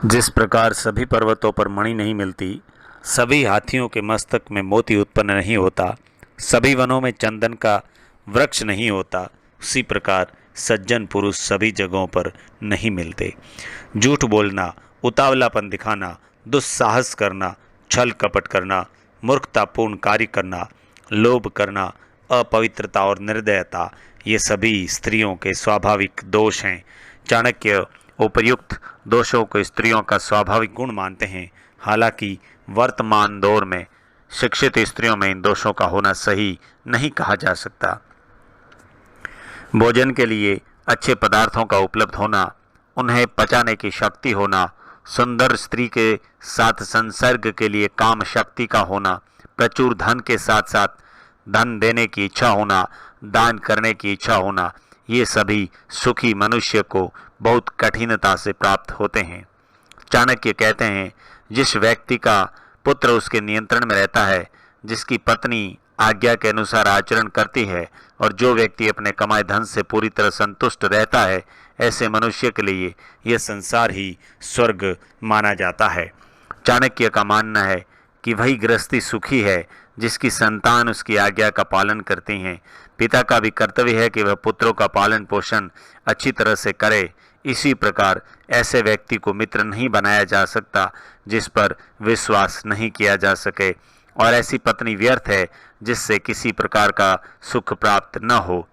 जिस प्रकार सभी पर्वतों पर मणि नहीं मिलती, सभी हाथियों के मस्तक में मोती उत्पन्न नहीं होता, सभी वनों में चंदन का वृक्ष नहीं होता, उसी प्रकार सज्जन पुरुष सभी जगहों पर नहीं मिलते। झूठ बोलना, उतावलापन दिखाना, दुस्साहस करना, छल कपट करना, मूर्खतापूर्ण कार्य करना, लोभ करना, अपवित्रता और निर्दयता, ये सभी स्त्रियों के स्वाभाविक दोष हैं। चाणक्य उपर्युक्त दोषों को स्त्रियों का स्वाभाविक गुण मानते हैं। हालांकि वर्तमान दौर में शिक्षित स्त्रियों में इन दोषों का होना सही नहीं कहा जा सकता। भोजन के लिए अच्छे पदार्थों का उपलब्ध होना, उन्हें पचाने की शक्ति होना, सुंदर स्त्री के साथ संसर्ग के लिए काम शक्ति का होना, प्रचुर धन के साथ साथ धन देने की इच्छा होना, दान करने की इच्छा होना, ये सभी सुखी मनुष्य को बहुत कठिनता से प्राप्त होते हैं। चाणक्य कहते हैं, जिस व्यक्ति का पुत्र उसके नियंत्रण में रहता है, जिसकी पत्नी आज्ञा के अनुसार आचरण करती है और जो व्यक्ति अपने कमाए धन से पूरी तरह संतुष्ट रहता है, ऐसे मनुष्य के लिए यह संसार ही स्वर्ग माना जाता है। चाणक्य का मानना है कि वही गृहस्थी सुखी है जिसकी संतान उसकी आज्ञा का पालन करती हैं। पिता का भी कर्तव्य है कि वह पुत्रों का पालन पोषण अच्छी तरह से करे। इसी प्रकार ऐसे व्यक्ति को मित्र नहीं बनाया जा सकता जिस पर विश्वास नहीं किया जा सके, और ऐसी पत्नी व्यर्थ है जिससे किसी प्रकार का सुख प्राप्त न हो।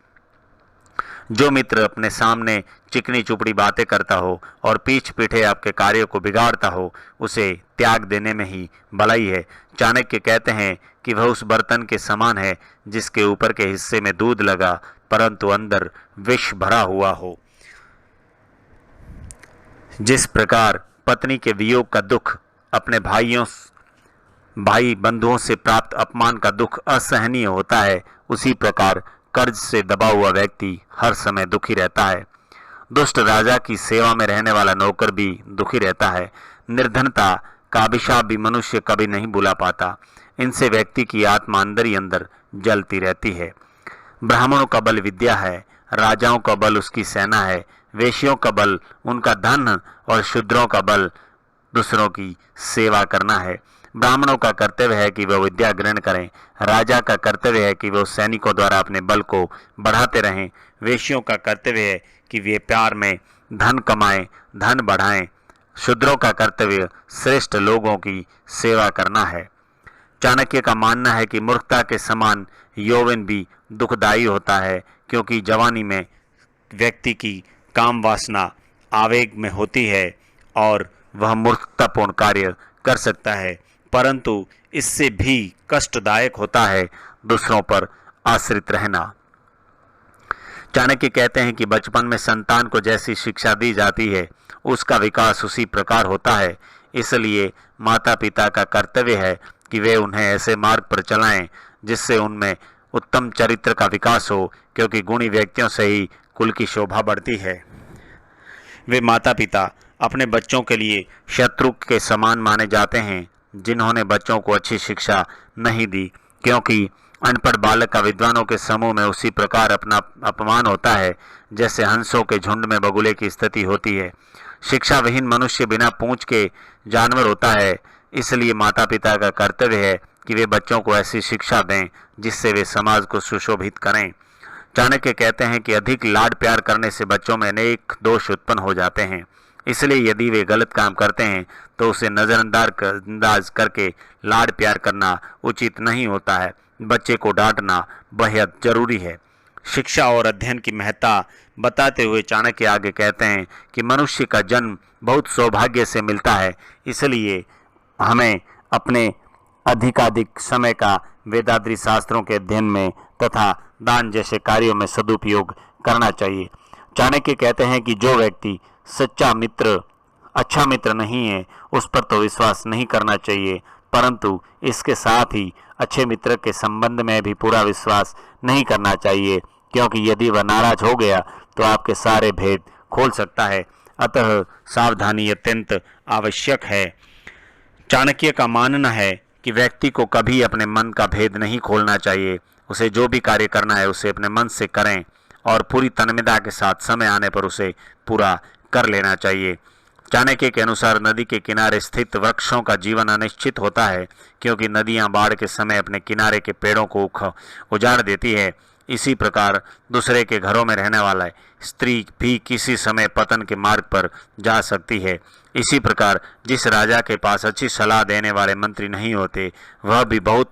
जो मित्र अपने सामने चिकनी चुपड़ी बातें करता हो और पीठ पीछे आपके कार्यों को बिगाड़ता हो, उसे त्याग देने में ही भलाई है। चाणक्य कहते हैं कि वह उस बर्तन के समान है जिसके ऊपर के हिस्से में दूध लगा परंतु अंदर विष भरा हुआ हो। जिस प्रकार पत्नी के वियोग का दुख अपने भाई बंधुओं से प्राप्त अपमान का दुख असहनीय होता है, उसी प्रकार कर्ज से दबा हुआ व्यक्ति हर समय दुखी रहता है। दुष्ट राजा की सेवा में रहने वाला नौकर भी दुखी रहता है। निर्धनता का अभिशाप भी मनुष्य कभी नहीं भुला पाता। इनसे व्यक्ति की आत्मा अंदर ही अंदर जलती रहती है। ब्राह्मणों का बल विद्या है, राजाओं का बल उसकी सेना है, वेश्यों का बल उनका धन और शूद्रों का बल दूसरों की सेवा करना है। ब्राह्मणों का कर्तव्य है कि वह विद्या ग्रहण करें, राजा का कर्तव्य है कि वह सैनिकों द्वारा अपने बल को बढ़ाते रहें, वेश्यों का कर्तव्य है कि वे प्यार में धन कमाएं, धन बढ़ाएं, शूद्रों का कर्तव्य श्रेष्ठ लोगों की सेवा करना है। चाणक्य का मानना है कि मूर्खता के समान यौवन भी दुखदायी होता है, क्योंकि जवानी में व्यक्ति की काम वासना आवेग में होती है और वह मूर्खतापूर्ण कार्य कर सकता है, परंतु इससे भी कष्टदायक होता है दूसरों पर आश्रित रहना। चाणक्य कहते हैं कि बचपन में संतान को जैसी शिक्षा दी जाती है उसका विकास उसी प्रकार होता है। इसलिए माता पिता का कर्तव्य है कि वे उन्हें ऐसे मार्ग पर चलाएं जिससे उनमें उत्तम चरित्र का विकास हो, क्योंकि गुणी व्यक्तियों से ही कुल की शोभा बढ़ती है। वे माता पिता अपने बच्चों के लिए शत्रु के समान माने जाते हैं जिन्होंने बच्चों को अच्छी शिक्षा नहीं दी, क्योंकि अनपढ़ बालक का विद्वानों के समूह में उसी प्रकार अपना अपमान होता है जैसे हंसों के झुंड में बगुले की स्थिति होती है। शिक्षा विहीन मनुष्य बिना पूंछ के जानवर होता है। इसलिए माता पिता का कर्तव्य है कि वे बच्चों को ऐसी शिक्षा दें जिससे वे समाज को सुशोभित करें। चाणक्य कहते हैं कि अधिक लाड प्यार करने से बच्चों में अनेक दोष उत्पन्न हो जाते हैं। इसलिए यदि वे गलत काम करते हैं तो उसे नज़रअंदाज करके लाड प्यार करना उचित नहीं होता है। बच्चे को डांटना बेहद जरूरी है। शिक्षा और अध्ययन की महत्ता बताते हुए चाणक्य आगे कहते हैं कि मनुष्य का जन्म बहुत सौभाग्य से मिलता है, इसलिए हमें अपने अधिकाधिक समय का वेदांती शास्त्रों के अध्ययन में तथा दान जैसे कार्यों में सदुपयोग करना चाहिए। चाणक्य कहते हैं कि जो व्यक्ति सच्चा मित्र, अच्छा मित्र नहीं है, उस पर तो विश्वास नहीं करना चाहिए, परंतु इसके साथ ही अच्छे मित्र के संबंध में भी पूरा विश्वास नहीं करना चाहिए, क्योंकि यदि वह नाराज हो गया तो आपके सारे भेद खोल सकता है। अतः सावधानी अत्यंत आवश्यक है। चाणक्य का मानना है कि व्यक्ति को कभी अपने मन का भेद नहीं खोलना चाहिए। उसे जो भी कार्य करना है उसे अपने मन से करें और पूरी तन्मयता के साथ समय आने पर उसे पूरा कर लेना चाहिए। चाणक्य के अनुसार नदी के किनारे स्थित वृक्षों का जीवन अनिश्चित होता है, क्योंकि नदियां बाढ़ के समय अपने किनारे के पेड़ों को उजाड़ देती है। इसी प्रकार दूसरे के घरों में रहने वाला स्त्री भी किसी समय पतन के मार्ग पर जा सकती है। इसी प्रकार जिस राजा के पास अच्छी सलाह देने वाले मंत्री नहीं होते, वह भी बहुत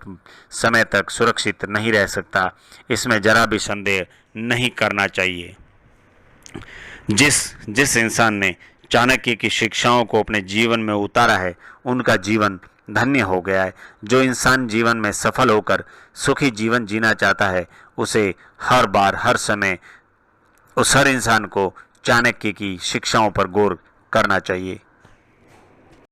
समय तक सुरक्षित नहीं रह सकता। इसमें जरा भी संदेह नहीं करना चाहिए। जिस इंसान ने चाणक्य की शिक्षाओं को अपने जीवन में उतारा है, उनका जीवन धन्य हो गया है। जो इंसान जीवन में सफल होकर सुखी जीवन जीना चाहता है, उसे हर बार हर समय उस हर इंसान को चाणक्य की शिक्षाओं पर गौर करना चाहिए।